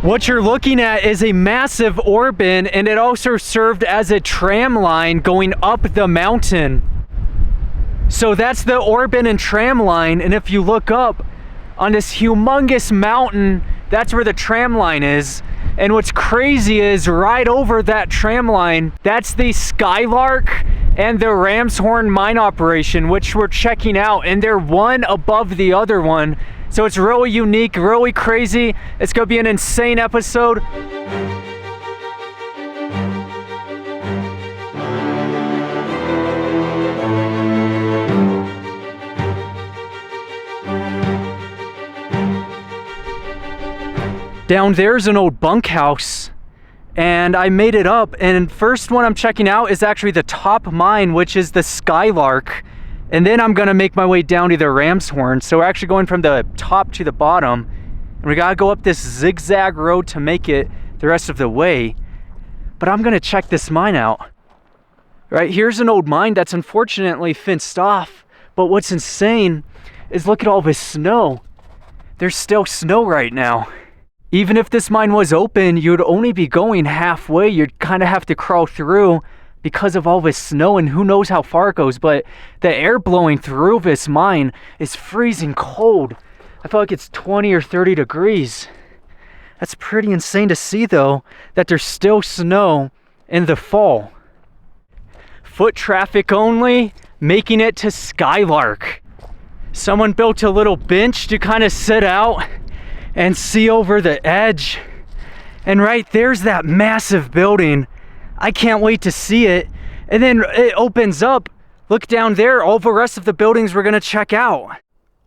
What you're looking at is a massive ore bin, and it also served as a tram line going up the mountain. So that's the ore bin and tram line, and if you look up on this humongous mountain, that's where the tram line is. And what's crazy is right over that tram line, that's the Skylark and the Ramshorn Mine operation, which we're checking out, and they're one above the other one. So it's really unique, really crazy. It's gonna be an insane episode. Down there's an old bunkhouse, and I made it up, and first one I'm checking out is actually the top mine, which is the Skylark, and then I'm gonna make my way down to the Ramshorn. So we're actually going from the top to the bottom, and we gotta go up this zigzag road to make it the rest of the way. But I'm gonna check this mine out. Right, here's an old mine that's unfortunately fenced off, but what's insane is look at all this snow. There's still snow right now. Even if this mine was open, you'd only be going halfway. You'd kind of have to crawl through because of all this snow, and who knows how far it goes, but the air blowing through this mine is freezing cold. I feel like it's 20 or 30 degrees. That's pretty insane to see though, that there's still snow in the fall. Foot traffic only, making it to Skylark. Someone built a little bench to kind of sit out and see over the edge. And right there's that massive building. I can't wait to see it. And then it opens up. Look down there, all the rest of the buildings we're gonna check out.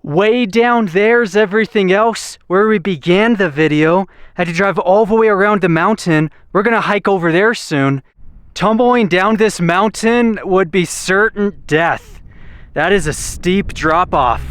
Way down there's everything else where we began the video. Had to drive all the way around the mountain. We're gonna hike over there soon. Tumbling down this mountain would be certain death. That is a steep drop off.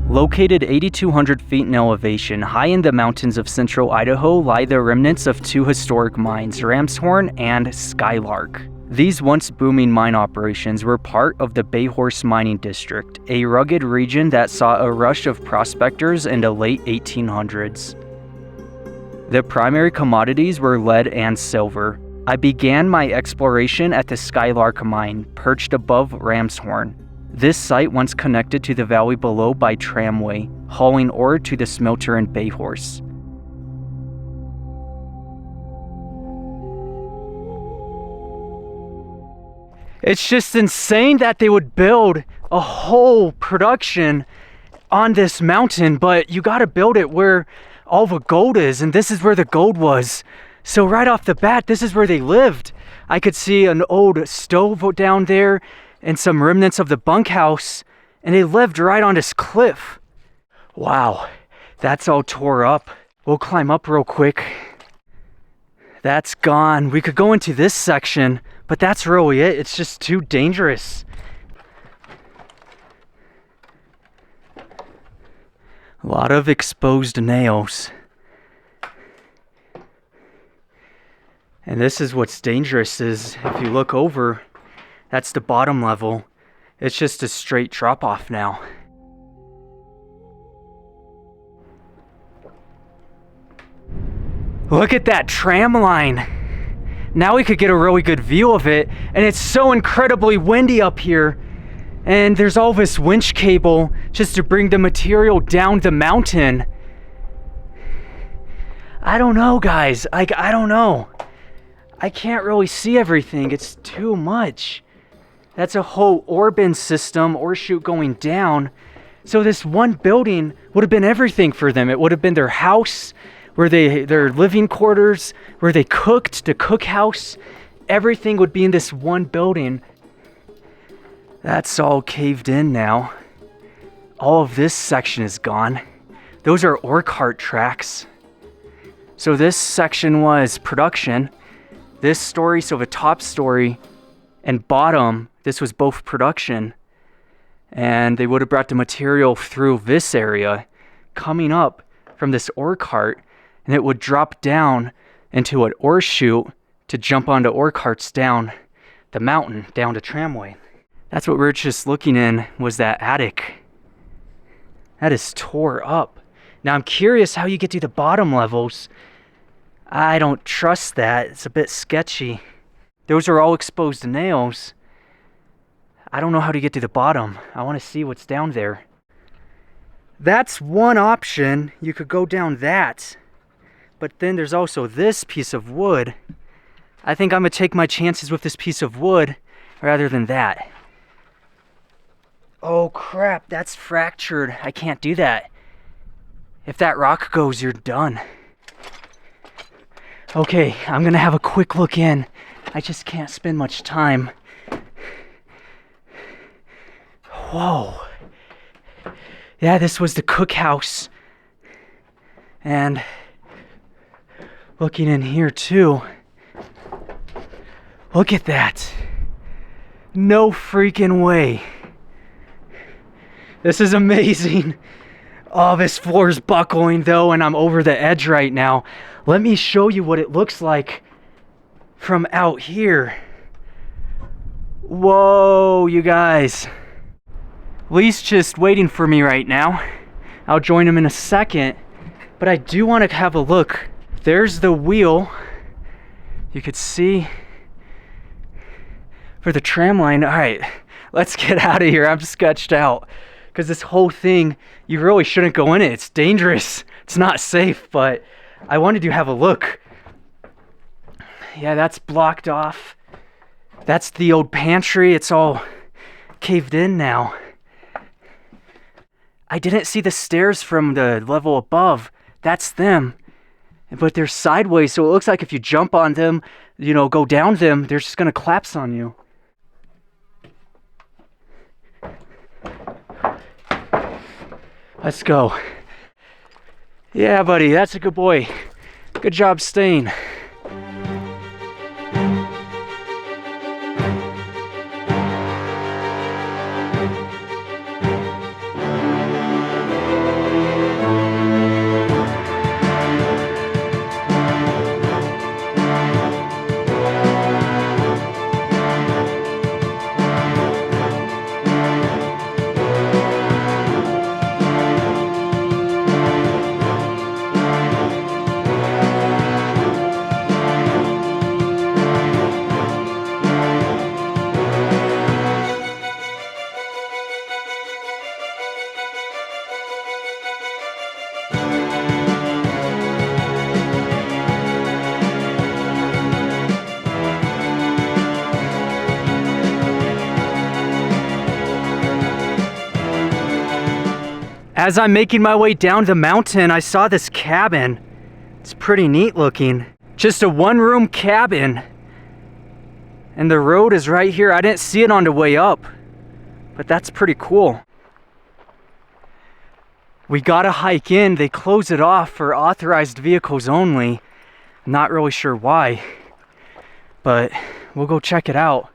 Located 8,200 feet in elevation, high in the mountains of central Idaho lie the remnants of two historic mines, Ramshorn and Skylark. These once booming mine operations were part of the Bayhorse Mining District, a rugged region that saw a rush of prospectors in the late 1800s. The primary commodities were lead and silver. I began my exploration at the Skylark Mine, perched above Ramshorn. This site once connected to the valley below by tramway, hauling ore to the smelter in Bayhorse. It's just insane that they would build a whole production on this mountain, but you gotta build it where all the gold is, and this is where the gold was. So right off the bat, this is where they lived. I could see an old stove down there, and some remnants of the bunkhouse, and they lived right on this cliff. Wow, that's all tore up. We'll climb up real quick. That's gone. We could go into this section, but that's really it. It's just too dangerous. A lot of exposed nails. And this is what's dangerous is if you look over, that's the bottom level. It's just a straight drop off now. Look at that tram line. Now we could get a really good view of it, and it's so incredibly windy up here. And there's all this winch cable just to bring the material down the mountain. I don't know, guys. I don't know. I can't really see everything. It's too much. That's a whole ore bin system, ore chute going down. So this one building would have been everything for them. It would have been their house, their living quarters, where they cooked, the cookhouse. Everything would be in this one building. That's all caved in now. All of this section is gone. Those are ore cart tracks. So this section was production. This story, so the top story and bottom, this was both production, and they would have brought the material through this area, coming up from this ore cart, and it would drop down into an ore chute to jump onto ore carts down the mountain, down to tramway. That's what we were just looking in, was that attic. That is tore up. Now I'm curious how you get to the bottom levels. I don't trust that. It's a bit sketchy. Those are all exposed nails. I don't know how to get to the bottom. I want to see what's down there. That's one option. You could go down that. But then there's also this piece of wood. I think I'm going to take my chances with this piece of wood rather than that. Oh crap, that's fractured. I can't do that. If that rock goes, you're done. Okay, I'm gonna have a quick look in. I just can't spend much time. Whoa. Yeah, this was the cookhouse. And looking in here too. Look at that. No freaking way. This is amazing. Oh, this floor's buckling though, and I'm over the edge right now. Let me show you what it looks like from out here. Whoa, you guys. Lee's just waiting for me right now. I'll join him in a second, but I do want to have a look. There's the wheel. You could see for the tram line. All right, let's get out of here. I'm sketched out. Because this whole thing, you really shouldn't go in it. It's dangerous. It's not safe, but I wanted to have a look. Yeah, that's blocked off. That's the old pantry. It's all caved in now. I didn't see the stairs from the level above. That's them. But they're sideways, so it looks like if you jump on them, you know, go down them, they're just going to collapse on you. Let's go. Yeah, buddy, that's a good boy. Good job staying. As I'm making my way down the mountain, I saw this cabin. It's pretty neat looking. Just a one-room cabin. And the road is right here. I didn't see it on the way up, but that's pretty cool. We gotta hike in. They close it off for authorized vehicles only. Not really sure why, but we'll go check it out.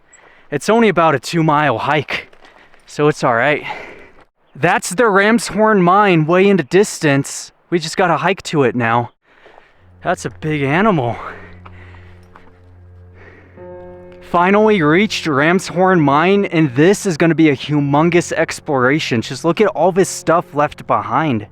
It's only about a 2-mile hike, so it's all right. That's the Ramshorn Mine way in the distance. We just gotta hike to it now. That's a big animal. Finally reached Ramshorn Mine, and this is gonna be a humongous exploration. Just look at all this stuff left behind.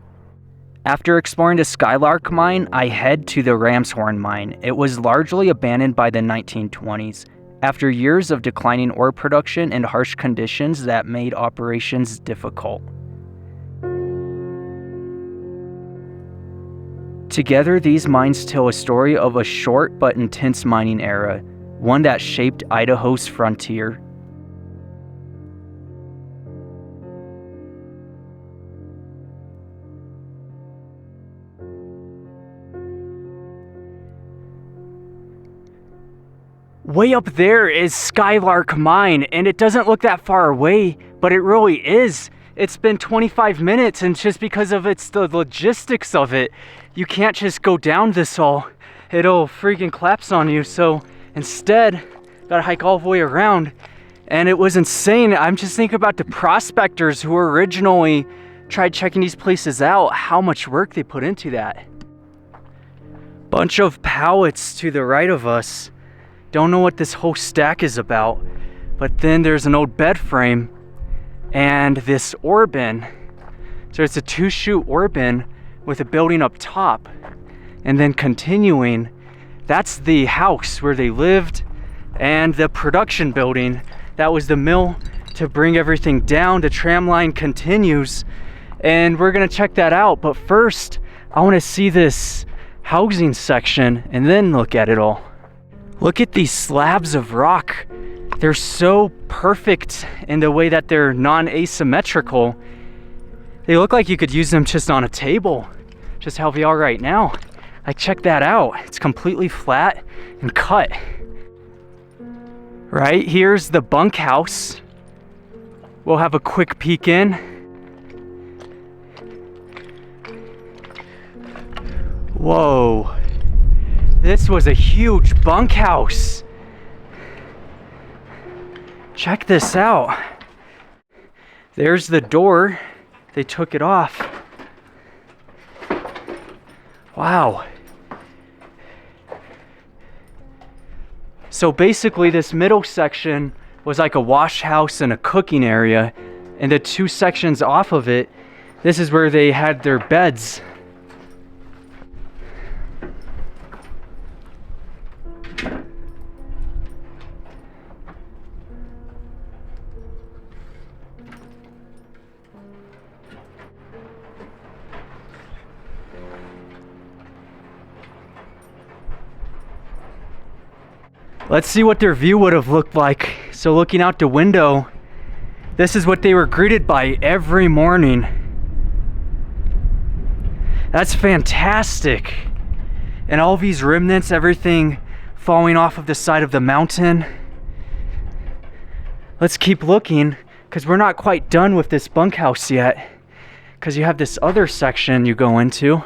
After exploring the Skylark Mine, I head to the Ramshorn Mine. It was largely abandoned by the 1920s. After years of declining ore production and harsh conditions that made operations difficult. Together, these mines tell a story of a short but intense mining era, one that shaped Idaho's frontier. Way up there is Skylark Mine, and it doesn't look that far away, but it really is. It's been 25 minutes, and just because of the logistics of it, you can't just go down this all. It'll freaking collapse on you, so instead, gotta hike all the way around. And it was insane. I'm just thinking about the prospectors who originally tried checking these places out, how much work they put into that. Bunch of pallets to the right of us. Don't know what this whole stack is about, but then there's an old bed frame and this ore bin. So it's a 2-chute ore bin with a building up top, and then continuing, that's the house where they lived, and the production building, that was the mill to bring everything down. The tram line continues, and we're gonna check that out. But first, I wanna see this housing section and then look at it all. Look at these slabs of rock. They're so perfect in the way that they're non-asymmetrical. They look like you could use them just on a table, just how we are right now. Like, check that out. It's completely flat and cut. Right, here's the bunkhouse. We'll have a quick peek in. Whoa, this was a huge bunkhouse. Check this out. There's the door. They took it off. Wow. So basically this middle section was like a wash house and a cooking area, and the 2 sections off of it, this is where they had their beds. Let's see what their view would have looked like. So looking out the window, this is what they were greeted by every morning. That's fantastic. And all these remnants, everything falling off of the side of the mountain. Let's keep looking, because we're not quite done with this bunkhouse yet. Because you have this other section you go into.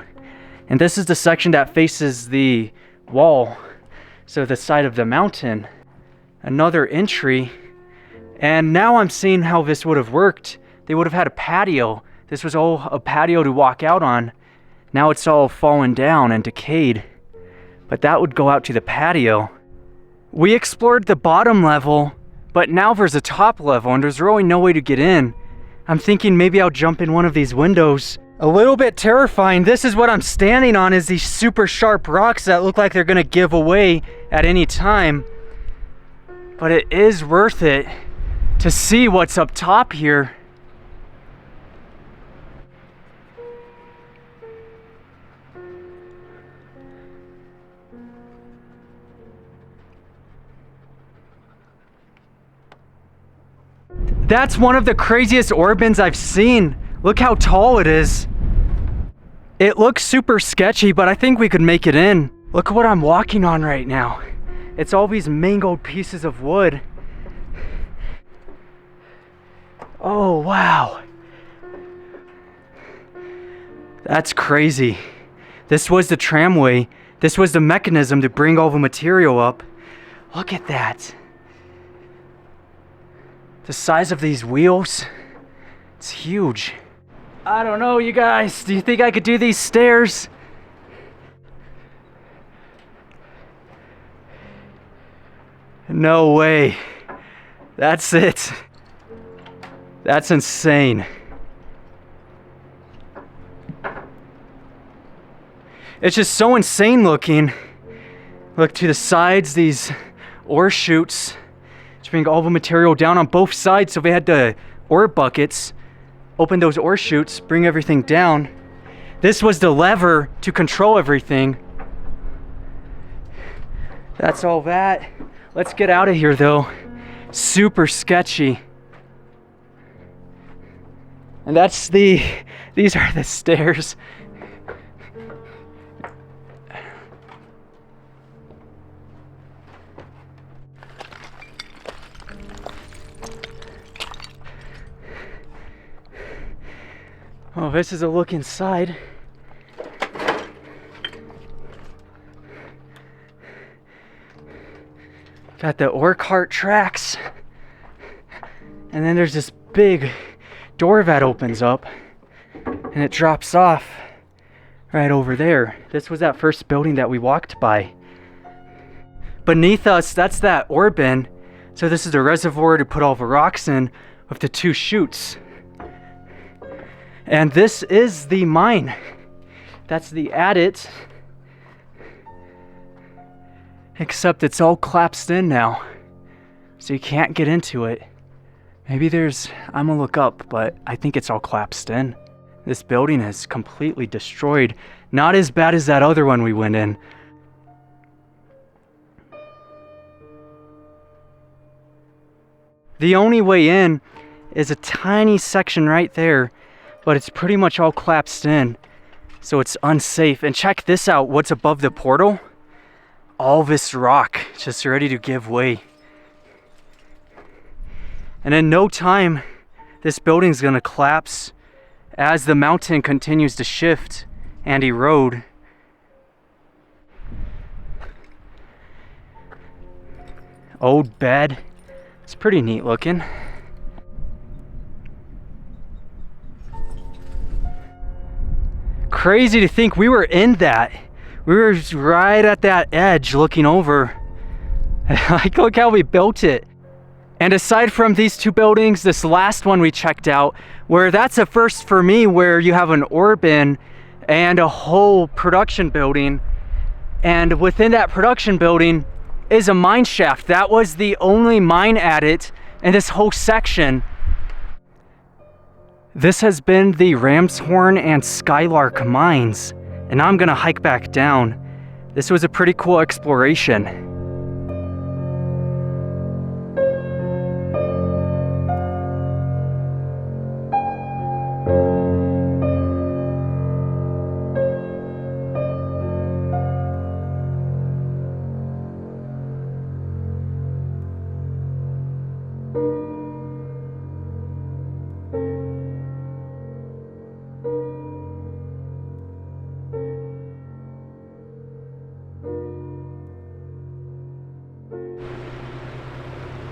And this is the section that faces the wall. So the side of the mountain, another entry. And now I'm seeing how this would have worked. They would have had a patio. This was all a patio to walk out on. Now it's all fallen down and decayed. But that would go out to the patio. We explored the bottom level, but now there's a top level and there's really no way to get in. I'm thinking maybe I'll jump in one of these windows. A little bit terrifying. This is what I'm standing on, is these super sharp rocks that look like they're gonna give away at any time. But it is worth it to see what's up top here. That's one of the craziest ore bins I've seen. Look how tall it is. It looks super sketchy, but I think we could make it in. Look what I'm walking on right now. It's all these mangled pieces of wood. Oh, wow. That's crazy. This was the tramway. This was the mechanism to bring all the material up. Look at that. The size of these wheels, it's huge. I don't know, you guys. Do you think I could do these stairs? No way. That's it. That's insane. It's just so insane looking. Look to the sides, these ore chutes to bring all the material down on both sides. So they had the ore buckets, open those ore chutes, bring everything down. This was the lever to control everything. That's all that. Let's get out of here though. Super sketchy. And these are the stairs. Oh, this is a look inside. Got the ore cart tracks. And then there's this big door that opens up and it drops off right over there. This was that first building that we walked by. Beneath us, that's that ore bin. So this is the reservoir to put all the rocks in with the 2 chutes. And this is the mine. That's the adit. Except it's all collapsed in now, so you can't get into it. Maybe there's, I'm gonna look up, but I think it's all collapsed in. This building is completely destroyed. Not as bad as that other one we went in. The only way in is a tiny section right there, but it's pretty much all collapsed in, so it's unsafe. And check this out, what's above the portal? All this rock just ready to give way. And in no time, this building's gonna collapse as the mountain continues to shift and erode. Old bed. It's pretty neat looking. Crazy to think we were in that. We were right at that edge looking over. Like, look how we built it. And aside from these two buildings, this last one we checked out, where that's a first for me, where you have an ore bin and a whole production building. And within that production building is a mine shaft. That was the only mine adit in this whole section. This has been the Ramshorn and Skylark mines, and I'm gonna hike back down. This was a pretty cool exploration.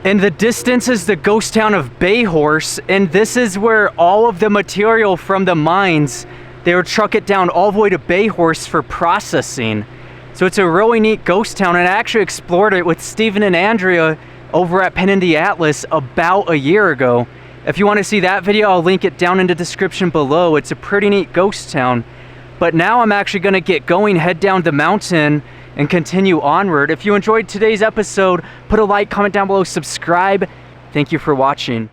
In the distance is the ghost town of Bayhorse, and this is where all of the material from the mines, they would truck it down all the way to Bayhorse for processing. So it's a really neat ghost town, and I actually explored it with Stephen and Andrea over at Pen in the Atlas about a year ago. If you want to see that video, I'll link it down in the description below. It's a pretty neat ghost town. But now I'm actually going to get going, head down the mountain, and continue onward. If you enjoyed today's episode, put a like, comment down below, subscribe. Thank you for watching.